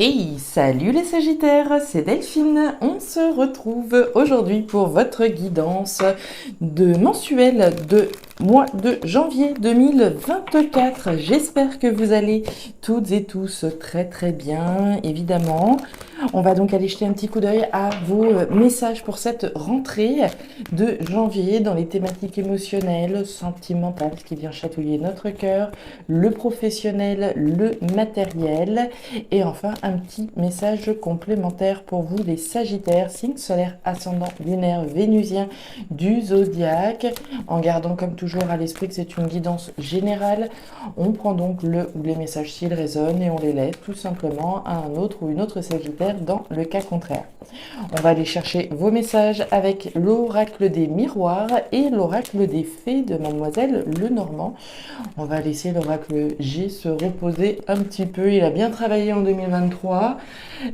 Hey, salut les Sagittaires, c'est Delphine. On se retrouve aujourd'hui pour votre guidance mensuelle de mois de janvier 2024. J'espère que vous allez toutes et tous très bien, évidemment. On va donc aller jeter un petit coup d'œil à vos messages pour cette rentrée de janvier dans les thématiques émotionnelles, sentimentales, ce qui vient chatouiller notre cœur, le professionnel, le matériel et enfin un petit message complémentaire pour vous les Sagittaires, signe solaire, ascendant, lunaire, vénusien du zodiaque, en gardant comme toujours à l'esprit que c'est une guidance générale. On prend donc le ou les messages s'ils résonnent et on les laisse tout simplement à un autre ou une autre Sagittaire dans le cas contraire. On va aller chercher vos messages avec l'oracle des miroirs et l'oracle des fées de Mademoiselle Lenormand. On va laisser l'oracle G se reposer un petit peu. Il a bien travaillé en 2023,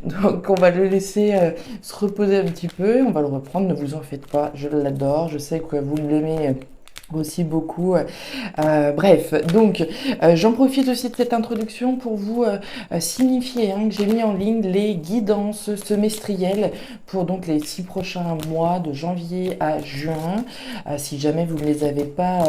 donc on va le laisser se reposer un petit peu. On va le reprendre, ne vous en faites pas, je l'adore. Je sais que vous l'aimez aussi beaucoup. Bref, donc j'en profite aussi de cette introduction pour vous signifier que j'ai mis en ligne les guidances semestrielles pour donc les 6 prochains mois de janvier à juin. Si jamais vous ne les avez pas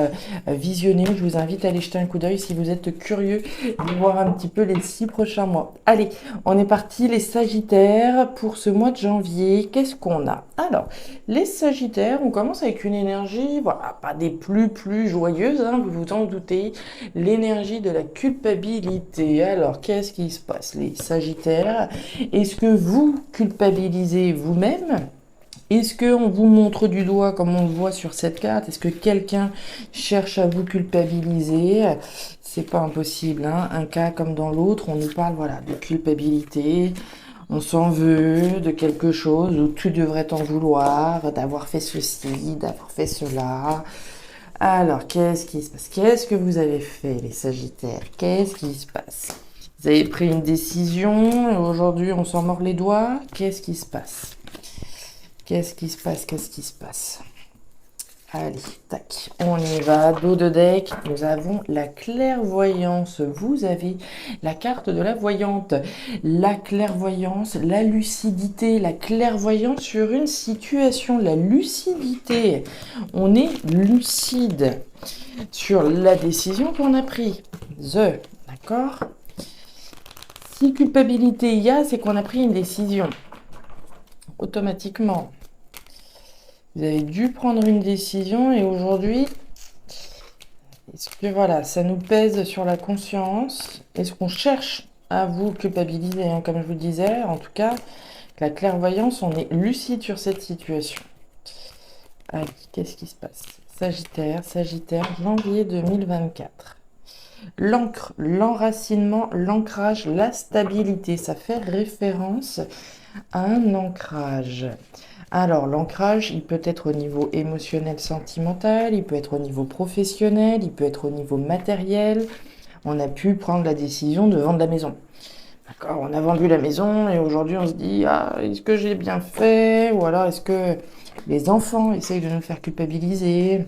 visionnées, je vous invite à aller jeter un coup d'œil si vous êtes curieux de voir un petit peu les 6 prochains mois. Allez, on est parti les Sagittaires pour ce mois de janvier. Qu'est-ce qu'on a? Alors, les Sagittaires, on commence avec une énergie, voilà, pas des plus joyeuse, vous vous en doutez, l'énergie de la culpabilité. Alors, qu'est-ce qui se passe, les Sagittaires? Est-ce que vous culpabilisez vous-même? Est-ce qu'on vous montre du doigt comme on le voit sur cette carte? Est-ce que quelqu'un cherche à vous culpabiliser? C'est pas impossible, un cas comme dans l'autre, on nous parle voilà, de culpabilité. On s'en veut de quelque chose où tu devrais t'en vouloir, d'avoir fait ceci, d'avoir fait cela. Alors, qu'est-ce qui se passe? Qu'est-ce que vous avez fait, les Sagittaires? Qu'est-ce qui se passe? Vous avez pris une décision, et aujourd'hui on s'en mord les doigts. Qu'est-ce qui se passe? Qu'est-ce qui se passe? Qu'est-ce qui se passe? Allez, tac, on y va. Dos de deck, nous avons la clairvoyance. Vous avez la carte de la voyante. La clairvoyance, la lucidité, la clairvoyance sur une situation. La lucidité, on est lucide sur la décision qu'on a prise. D'accord? Si culpabilité il y a, c'est qu'on a pris une décision. Automatiquement. Vous avez dû prendre une décision et aujourd'hui, est-ce que voilà, ça nous pèse sur la conscience? Est-ce qu'on cherche à vous culpabiliser, comme je vous disais? En tout cas, la clairvoyance, on est lucide sur cette situation. Allez, qu'est-ce qui se passe? Sagittaire, janvier 2024. L'encre, l'enracinement, l'ancrage, la stabilité, ça fait référence à un ancrage. Alors, l'ancrage, il peut être au niveau émotionnel, sentimental, il peut être au niveau professionnel, il peut être au niveau matériel. On a pu prendre la décision de vendre la maison. D'accord, on a vendu la maison et aujourd'hui on se dit, est-ce que j'ai bien fait? Ou alors est-ce que les enfants essayent de nous faire culpabiliser?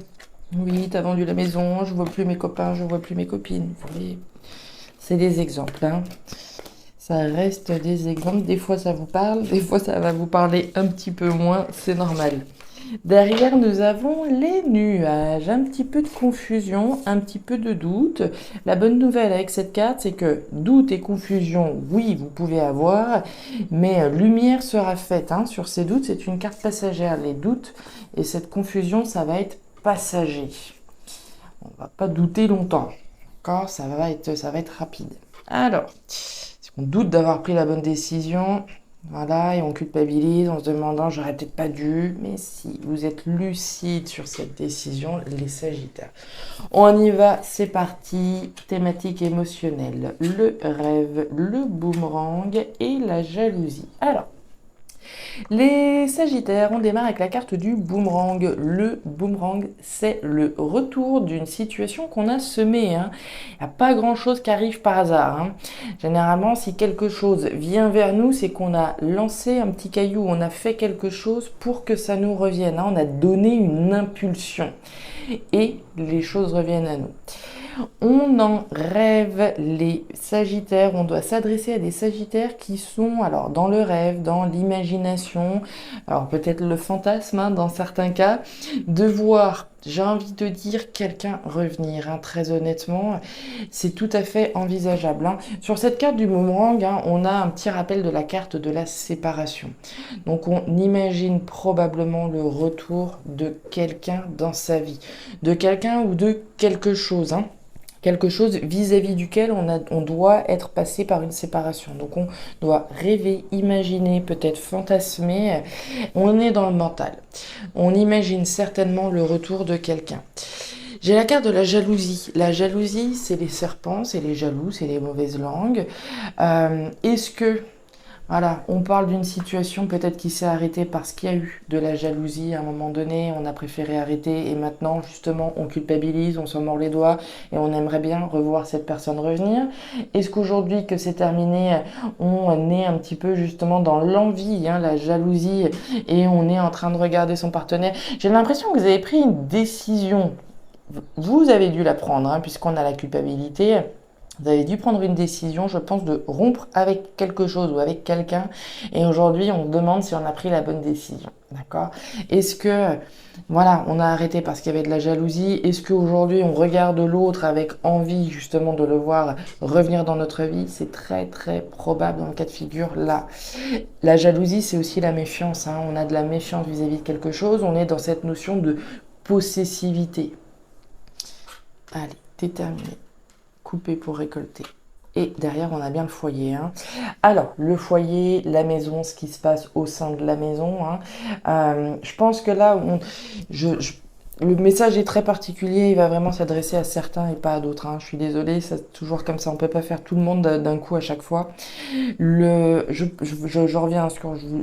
Oui, t'as vendu la maison, je vois plus mes copains, je vois plus mes copines. Vous voyez, c'est des exemples, Ça reste des exemples. Des fois, ça vous parle. Des fois, ça va vous parler un petit peu moins. C'est normal. Derrière, nous avons les nuages. Un petit peu de confusion, un petit peu de doute. La bonne nouvelle avec cette carte, c'est que doute et confusion, oui, vous pouvez avoir. Mais lumière sera faite sur ces doutes. C'est une carte passagère. Les doutes et cette confusion, ça va être passager. On va pas douter longtemps. D'accord, ça va être rapide. Alors... on doute d'avoir pris la bonne décision, voilà, et on culpabilise en se demandant j'aurais peut-être pas dû, mais si vous êtes lucide sur cette décision, les Sagittaires. On y va, c'est parti, thématique émotionnelle, le rêve, le boomerang et la jalousie. Alors, les Sagittaires, on démarre avec la carte du boomerang. Le boomerang, c'est le retour d'une situation qu'on a semée. Il n'y a pas grand-chose qui arrive par hasard. Généralement, si quelque chose vient vers nous, c'est qu'on a lancé un petit caillou, on a fait quelque chose pour que ça nous revienne. On a donné une impulsion et les choses reviennent à nous. On en rêve les Sagittaires, on doit s'adresser à des Sagittaires qui sont alors dans le rêve, dans l'imagination, alors peut-être le fantasme hein, dans certains cas, de voir, j'ai envie de dire, quelqu'un revenir, hein, très honnêtement, c'est tout à fait envisageable. Hein. Sur cette carte du boomerang, hein, on a un petit rappel de la carte de la séparation. Donc on imagine probablement le retour de quelqu'un dans sa vie, de quelqu'un ou de quelque chose. Hein. Quelque chose vis-à-vis duquel on doit être passé par une séparation. Donc on doit rêver, imaginer, peut-être fantasmer. On est dans le mental. On imagine certainement le retour de quelqu'un. J'ai la carte de la jalousie. La jalousie, c'est les serpents, c'est les jaloux, c'est les mauvaises langues. Est-ce que voilà, on parle d'une situation peut-être qui s'est arrêtée parce qu'il y a eu de la jalousie à un moment donné, on a préféré arrêter et maintenant justement on culpabilise, on s'en mord les doigts et on aimerait bien revoir cette personne revenir. Est-ce qu'aujourd'hui que c'est terminé, on est un petit peu justement dans l'envie, hein, la jalousie et on est en train de regarder son partenaire? J'ai l'impression que vous avez pris une décision. Vous avez dû la prendre hein, puisqu'on a la culpabilité. Vous avez dû prendre une décision, je pense, de rompre avec quelque chose ou avec quelqu'un. Et aujourd'hui, on se demande si on a pris la bonne décision. D'accord? Est-ce que, voilà, on a arrêté parce qu'il y avait de la jalousie? Est-ce qu'aujourd'hui, on regarde l'autre avec envie, justement, de le voir revenir dans notre vie? C'est très, très probable dans le cas de figure là. La jalousie, c'est aussi la méfiance. Hein. On a de la méfiance vis-à-vis de quelque chose. On est dans cette notion de possessivité. Allez, terminé. Couper pour récolter. Et derrière, on a bien le foyer. Hein. Alors, le foyer, la maison, ce qui se passe au sein de la maison. Hein. Je pense que là, le message est très particulier. Il va vraiment s'adresser à certains et pas à d'autres. Hein. Je suis désolée, c'est toujours comme ça. On peut pas faire tout le monde d'un coup à chaque fois. Je reviens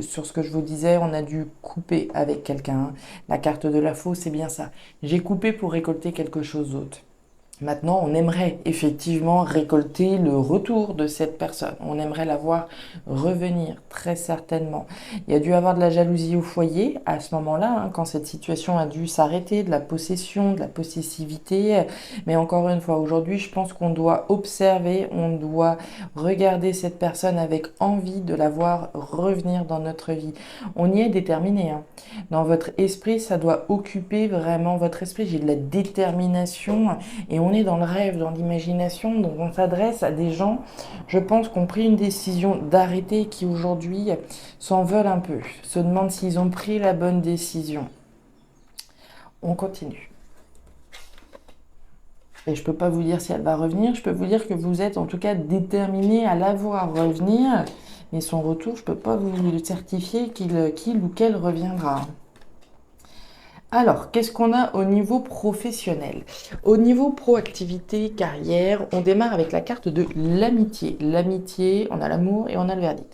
sur ce que je vous disais. On a dû couper avec quelqu'un. Hein. La carte de la faux, c'est bien ça. J'ai coupé pour récolter quelque chose d'autre. Maintenant, on aimerait effectivement récolter le retour de cette personne. On aimerait la voir revenir, très certainement. Il y a dû avoir de la jalousie au foyer à ce moment-là, hein, quand cette situation a dû s'arrêter, de la possession, de la possessivité. Mais encore une fois, aujourd'hui, je pense qu'on doit observer, on doit regarder cette personne avec envie de la voir revenir dans notre vie. On y est déterminé. Hein. Dans votre esprit, ça doit occuper vraiment votre esprit. J'ai de la détermination et on est dans le rêve, dans l'imagination, donc on s'adresse à des gens, je pense, qui ont pris une décision d'arrêter et qui aujourd'hui s'en veulent un peu, se demandent s'ils ont pris la bonne décision. On continue. Et je ne peux pas vous dire si elle va revenir, je peux vous dire que vous êtes en tout cas déterminé à la voir revenir, mais son retour, je ne peux pas vous le certifier qu'il ou qu'elle reviendra. Alors, qu'est-ce qu'on a au niveau professionnel? Au niveau proactivité, carrière, on démarre avec la carte de l'amitié. L'amitié, on a l'amour et on a le verdict.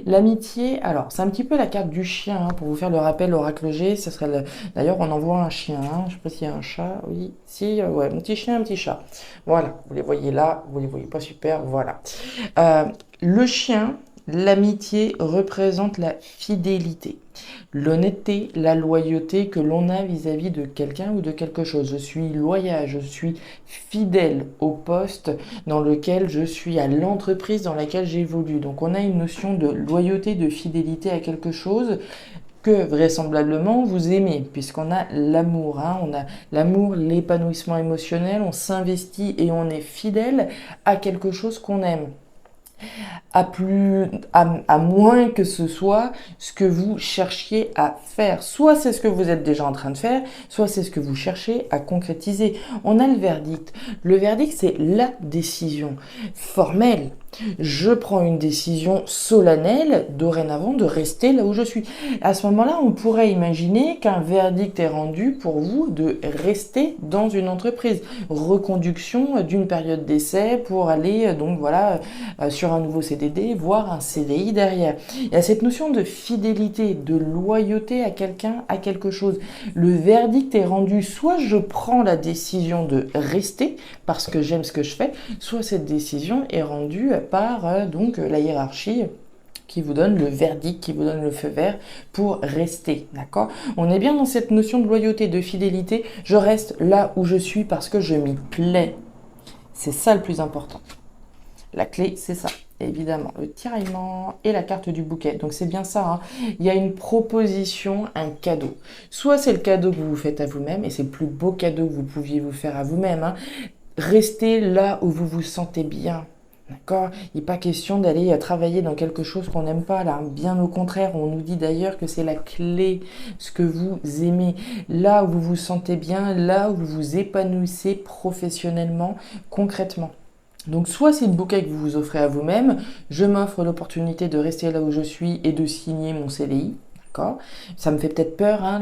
L'amitié, alors, c'est un petit peu la carte du chien, hein, pour vous faire le rappel oracle G, ce serait d'ailleurs, on envoie un chien, hein, je ne sais pas s'il y a un chat, oui, si, ouais, un petit chien, un petit chat. Voilà, vous les voyez là, vous les voyez pas super, voilà. Le chien, l'amitié représente la fidélité. L'honnêteté, la loyauté que l'on a vis-à-vis de quelqu'un ou de quelque chose. Je suis loyal, je suis fidèle au poste dans lequel je suis, à l'entreprise dans laquelle j'évolue. Donc on a une notion de loyauté, de fidélité à quelque chose que vraisemblablement vous aimez, puisqu'on a l'amour. Hein, on a l'amour, l'épanouissement émotionnel, on s'investit et on est fidèle à quelque chose qu'on aime. À moins que ce soit ce que vous cherchiez à faire. Soit c'est ce que vous êtes déjà en train de faire, soit c'est ce que vous cherchez à concrétiser. On a le verdict. Le verdict, c'est la décision formelle. Je prends une décision solennelle dorénavant de rester là où je suis. À ce moment-là, on pourrait imaginer qu'un verdict est rendu pour vous de rester dans une entreprise. Reconduction d'une période d'essai pour aller donc voilà sur un nouveau CDD, voire un CDI derrière. Il y a cette notion de fidélité, de loyauté à quelqu'un, à quelque chose. Le verdict est rendu, soit je prends la décision de rester parce que j'aime ce que je fais, soit cette décision est rendue par donc la hiérarchie qui vous donne le verdict, qui vous donne le feu vert pour rester, d'accord? On est bien dans cette notion de loyauté, de fidélité. Je reste là où je suis parce que je m'y plais. C'est ça le plus important. La clé, c'est ça, évidemment, le tiraillement et la carte du bouquet. Donc c'est bien ça, hein. Il y a une proposition, un cadeau. Soit c'est le cadeau que vous vous faites à vous-même, et c'est le plus beau cadeau que vous pouviez vous faire à vous-même, hein. Restez là où vous vous sentez bien. D'accord? Il n'est pas question d'aller travailler dans quelque chose qu'on n'aime pas, là. Bien au contraire, on nous dit d'ailleurs que c'est la clé, ce que vous aimez. Là où vous vous sentez bien, là où vous vous épanouissez professionnellement, concrètement. Donc soit c'est le bouquet que vous vous offrez à vous-même, je m'offre l'opportunité de rester là où je suis et de signer mon CDI. D'accord. Ça me fait peut-être peur, hein,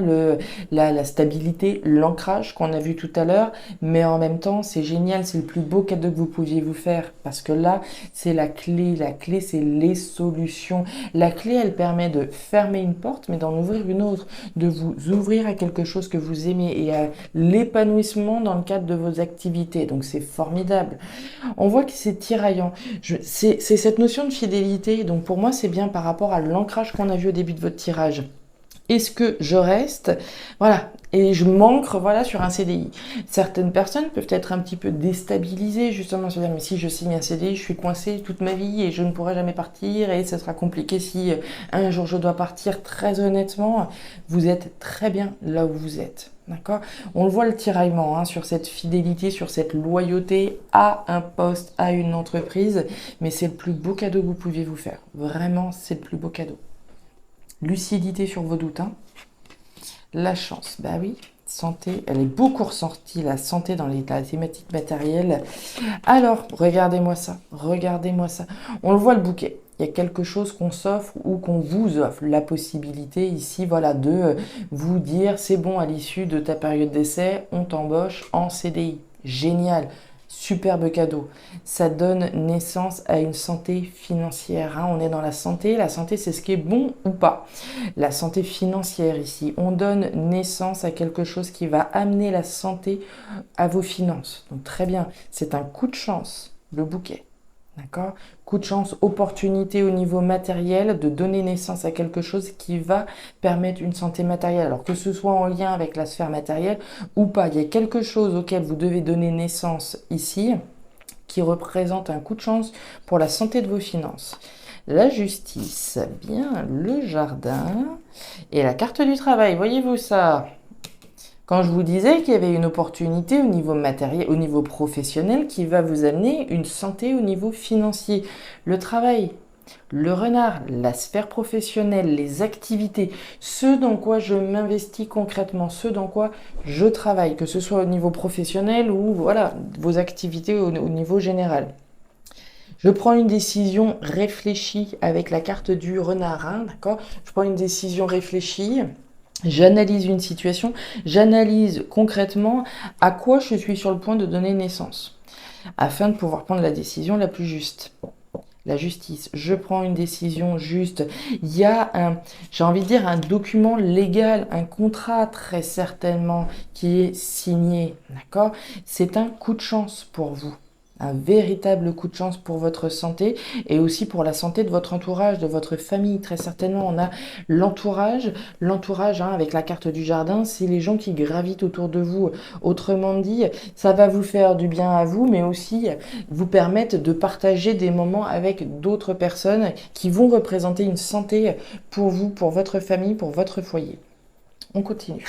la stabilité, l'ancrage qu'on a vu tout à l'heure, mais en même temps, c'est génial, c'est le plus beau cadeau que vous pouviez vous faire, parce que là, c'est la clé, c'est les solutions. La clé, elle permet de fermer une porte, mais d'en ouvrir une autre, de vous ouvrir à quelque chose que vous aimez et à l'épanouissement dans le cadre de vos activités, donc c'est formidable. On voit que c'est tiraillant. C'est cette notion de fidélité, donc pour moi, c'est bien par rapport à l'ancrage qu'on a vu au début de votre tirage. Est-ce que je reste? Voilà. Et je m'ancre, voilà, sur un CDI. Certaines personnes peuvent être un petit peu déstabilisées, justement, se dire, mais si je signe un CDI, je suis coincée toute ma vie et je ne pourrai jamais partir et ça sera compliqué si un jour je dois partir. Très honnêtement, vous êtes très bien là où vous êtes. D'accord? On le voit le tiraillement, hein, sur cette fidélité, sur cette loyauté à un poste, à une entreprise, mais c'est le plus beau cadeau que vous pouviez vous faire. Vraiment, c'est le plus beau cadeau. Lucidité sur vos doutes, hein. La chance, bah oui. Santé, elle est beaucoup ressortie, la santé dans la thématique matérielle. Alors, regardez-moi ça, regardez-moi ça. On le voit le bouquet. Il y a quelque chose qu'on s'offre ou qu'on vous offre. La possibilité ici, voilà, de vous dire, c'est bon, à l'issue de ta période d'essai, on t'embauche en CDI. Génial. Superbe cadeau. Ça donne naissance à une santé financière, hein. On est dans la santé c'est ce qui est bon ou pas. La santé financière ici, on donne naissance à quelque chose qui va amener la santé à vos finances. Donc très bien, c'est un coup de chance, le bouquet. D'accord? Coup de chance, opportunité au niveau matériel de donner naissance à quelque chose qui va permettre une santé matérielle. Alors que ce soit en lien avec la sphère matérielle ou pas, il y a quelque chose auquel vous devez donner naissance ici qui représente un coup de chance pour la santé de vos finances. La justice, bien le jardin et la carte du travail. Voyez-vous ça? Quand je vous disais qu'il y avait une opportunité au niveau matériel, au niveau professionnel qui va vous amener une santé au niveau financier. Le travail, le renard, la sphère professionnelle, les activités, ce dans quoi je m'investis concrètement, ce dans quoi je travaille, que ce soit au niveau professionnel ou voilà, vos activités au niveau général. Je prends une décision réfléchie avec la carte du renard, hein, d'accord? Je prends une décision réfléchie. J'analyse une situation, j'analyse concrètement à quoi je suis sur le point de donner naissance, afin de pouvoir prendre la décision la plus juste. La justice, je prends une décision juste. Il y a j'ai envie de dire, un document légal, un contrat très certainement qui est signé, d'accord? C'est un coup de chance pour vous. Un véritable coup de chance pour votre santé et aussi pour la santé de votre entourage, de votre famille. Très certainement, on a l'entourage, hein, avec la carte du jardin, c'est les gens qui gravitent autour de vous. Autrement dit, ça va vous faire du bien à vous, mais aussi vous permettre de partager des moments avec d'autres personnes qui vont représenter une santé pour vous, pour votre famille, pour votre foyer. On continue.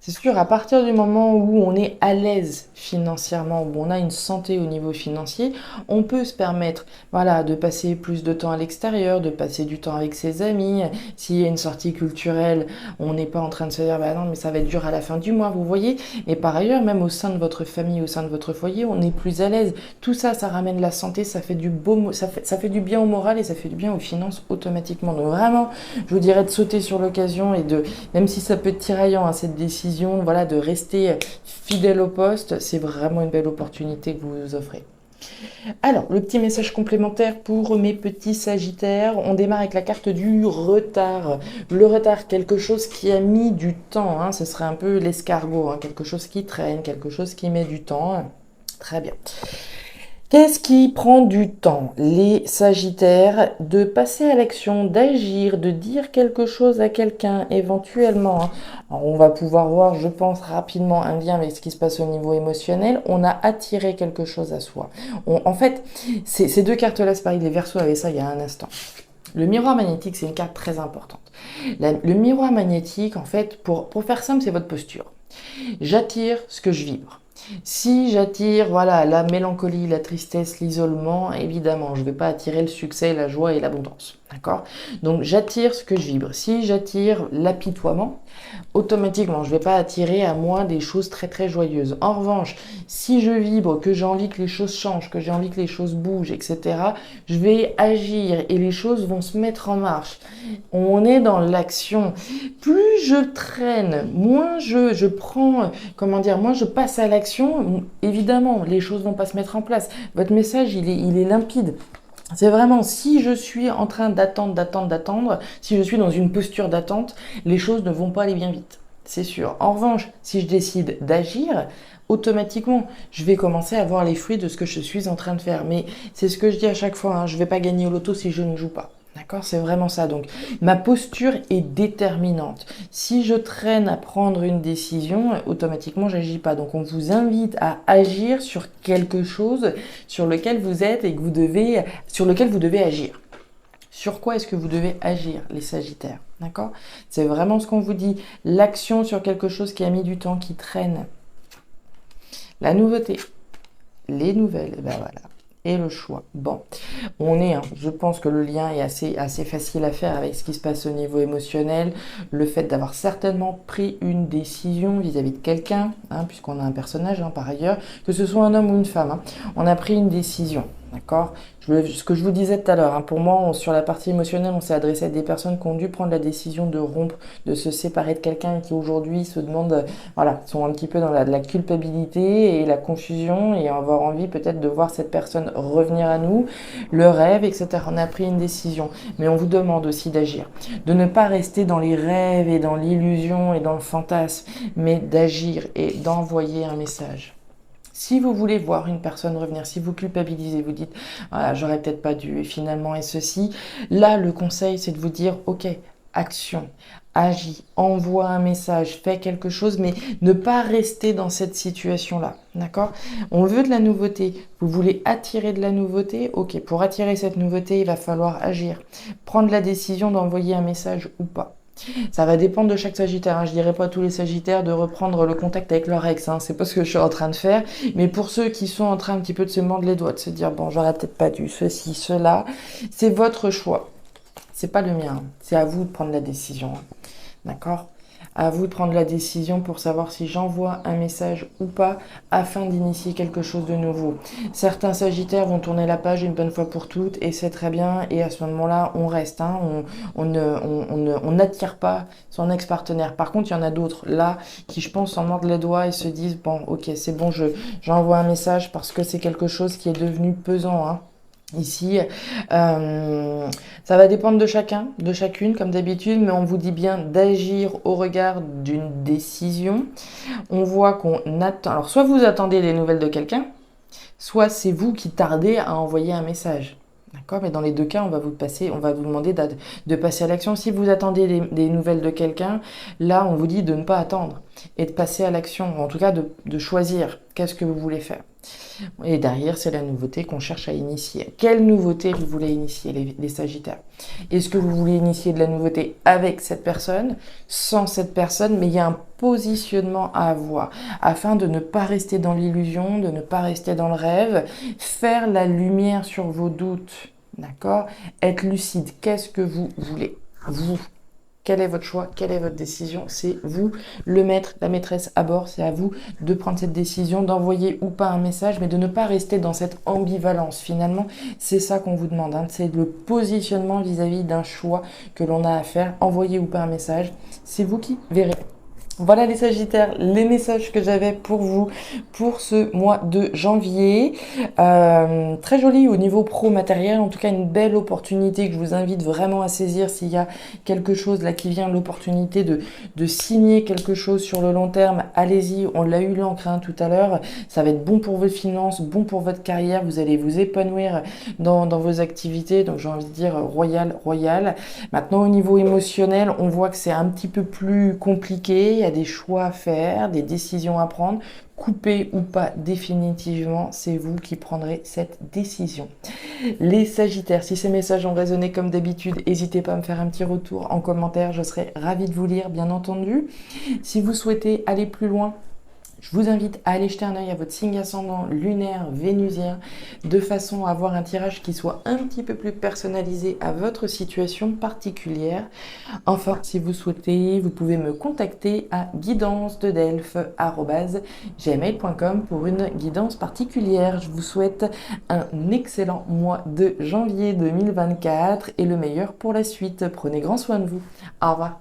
C'est sûr, à partir du moment où on est à l'aise financièrement, où on a une santé au niveau financier, on peut se permettre, voilà, de passer plus de temps à l'extérieur, de passer du temps avec ses amis. S'il y a une sortie culturelle, on n'est pas en train de se dire, bah non, mais ça va être dur à la fin du mois, vous voyez. Et par ailleurs, même au sein de votre famille, au sein de votre foyer, on est plus à l'aise. Tout ça, ça ramène la santé, ça fait ça fait du bien au moral et ça fait du bien aux finances automatiquement. Donc vraiment, je vous dirais de sauter sur l'occasion et même si ça peut être tiraillant à cette décision, voilà, de rester fidèle au poste, c'est vraiment une belle opportunité que vous vous offrez. Alors, le petit message complémentaire pour mes petits sagittaires, on démarre avec la carte du retard. Le retard, quelque chose qui a mis du temps, hein, ce serait un peu l'escargot, hein, quelque chose qui traîne, quelque chose qui met du temps. Très bien. Qu'est-ce qui prend du temps? Les Sagittaires, de passer à l'action, d'agir, de dire quelque chose à quelqu'un éventuellement, hein. Alors, on va pouvoir voir, je pense, rapidement un lien avec ce qui se passe au niveau émotionnel. On a attiré quelque chose à soi. En fait, ces deux cartes-là, c'est pareil, les Verseaux avaient ça il y a un instant. Le miroir magnétique, c'est une carte très importante. Le miroir magnétique, en fait, pour faire simple, c'est votre posture. J'attire ce que je vibre. Si j'attire, voilà, la mélancolie, la tristesse, l'isolement, évidemment, je ne vais pas attirer le succès, la joie et l'abondance. D'accord? Donc, j'attire ce que je vibre. Si j'attire l'apitoiement, automatiquement, je ne vais pas attirer à moi des choses très très joyeuses. En revanche, si je vibre, que j'ai envie que les choses changent, que j'ai envie que les choses bougent, etc., je vais agir et les choses vont se mettre en marche. On est dans l'action. Plus je traîne, moins je prends, moins je passe à l'action, évidemment, les choses vont pas se mettre en place. Votre message, il est limpide. C'est vraiment, si je suis en train d'attendre, si je suis dans une posture d'attente, les choses ne vont pas aller bien vite, c'est sûr. En revanche, si je décide d'agir, automatiquement, je vais commencer à voir les fruits de ce que je suis en train de faire. Mais c'est ce que je dis à chaque fois, hein, je ne vais pas gagner au loto si je ne joue pas. D'accord, c'est vraiment ça. Donc, ma posture est déterminante. Si je traîne à prendre une décision, automatiquement, j'agis pas. Donc, on vous invite à agir sur quelque chose sur lequel vous êtes et sur lequel vous devez agir. Sur quoi est-ce que vous devez agir, les Sagittaires? D'accord? C'est vraiment ce qu'on vous dit. L'action sur quelque chose qui a mis du temps, qui traîne. La nouveauté, les nouvelles, et ben voilà. Et le choix. Bon, je pense que le lien est assez facile à faire avec ce qui se passe au niveau émotionnel. Le fait d'avoir certainement pris une décision vis-à-vis de quelqu'un, hein, puisqu'on a un personnage, hein, par ailleurs, que ce soit un homme ou une femme, hein, on a pris une décision. D'accord? Ce que je vous disais tout à l'heure, hein, pour moi, sur la partie émotionnelle, on s'est adressé à des personnes qui ont dû prendre la décision de rompre, de se séparer de quelqu'un et qui aujourd'hui se demandent, voilà, sont un petit peu dans la culpabilité et la confusion et avoir envie peut-être de voir cette personne revenir à nous, le rêve, etc. On a pris une décision, mais on vous demande aussi d'agir, de ne pas rester dans les rêves et dans l'illusion et dans le fantasme, mais d'agir et d'envoyer un message. Si vous voulez voir une personne revenir, si vous culpabilisez, vous dites voilà, j'aurais peut-être pas dû et finalement et ceci, là le conseil c'est de vous dire ok, action, agis, envoie un message, fais quelque chose, mais ne pas rester dans cette situation-là, d'accord? On veut de la nouveauté, vous voulez attirer de la nouveauté, ok, pour attirer cette nouveauté, il va falloir agir, prendre la décision d'envoyer un message ou pas. Ça va dépendre de chaque Sagittaire, hein. Je dirais pas à tous les Sagittaires de reprendre le contact avec leur ex, hein. C'est pas ce que je suis en train de faire. Mais pour ceux qui sont en train un petit peu de se mordre les doigts, de se dire bon, j'aurais peut-être pas dû ceci, cela, c'est votre choix. C'est pas le mien. C'est à vous de prendre la décision, hein. D'accord? À vous de prendre la décision pour savoir si j'envoie un message ou pas afin d'initier quelque chose de nouveau. Certains Sagittaires vont tourner la page une bonne fois pour toutes et c'est très bien. Et à ce moment-là, on reste, hein, on n'attire pas son ex-partenaire. Par contre, il y en a d'autres là qui, je pense, s'en mordent les doigts et se disent bon, ok, c'est bon, j'envoie un message parce que c'est quelque chose qui est devenu pesant, hein. Ici, ça va dépendre de chacun, de chacune, comme d'habitude, mais on vous dit bien d'agir au regard d'une décision. On voit qu'on attend. Alors, soit vous attendez des nouvelles de quelqu'un, soit c'est vous qui tardez à envoyer un message. D'accord? Mais dans les deux cas, on va vous demander de passer à l'action. Si vous attendez des nouvelles de quelqu'un, là, on vous dit de ne pas attendre et de passer à l'action, ou en tout cas de choisir qu'est-ce que vous voulez faire. Et derrière, c'est la nouveauté qu'on cherche à initier. Quelle nouveauté vous voulez initier, les Sagittaires? Est-ce que vous voulez initier de la nouveauté avec cette personne, sans cette personne, mais il y a un positionnement à avoir, afin de ne pas rester dans l'illusion, de ne pas rester dans le rêve, faire la lumière sur vos doutes, d'accord? Être lucide, qu'est-ce que vous voulez? Vous. Quel est votre choix? Quelle est votre décision? C'est vous, le maître, la maîtresse à bord. C'est à vous de prendre cette décision, d'envoyer ou pas un message, mais de ne pas rester dans cette ambivalence. Finalement, c'est ça qu'on vous demande, hein. C'est le positionnement vis-à-vis d'un choix que l'on a à faire. Envoyer ou pas un message, c'est vous qui verrez. Voilà les Sagittaires, les messages que j'avais pour vous pour ce mois de janvier. Très joli au niveau pro matériel, en tout cas une belle opportunité que je vous invite vraiment à saisir s'il y a quelque chose là qui vient, l'opportunité de signer quelque chose sur le long terme. Allez-y, on l'a eu l'encre tout à l'heure, ça va être bon pour vos finances, bon pour votre carrière, vous allez vous épanouir dans vos activités, donc j'ai envie de dire royal, royal. Maintenant au niveau émotionnel, on voit que c'est un petit peu plus compliqué, il y a des choix à faire, des décisions à prendre. Couper ou pas définitivement, c'est vous qui prendrez cette décision. Les Sagittaires, si ces messages ont résonné comme d'habitude, n'hésitez pas à me faire un petit retour en commentaire, je serai ravie de vous lire bien entendu. Si vous souhaitez aller plus loin, je vous invite à aller jeter un œil à votre signe ascendant lunaire, vénusien, de façon à avoir un tirage qui soit un petit peu plus personnalisé à votre situation particulière. Enfin, si vous souhaitez, vous pouvez me contacter à guidance-de-delphes@gmail.com pour une guidance particulière. Je vous souhaite un excellent mois de janvier 2024 et le meilleur pour la suite. Prenez grand soin de vous. Au revoir.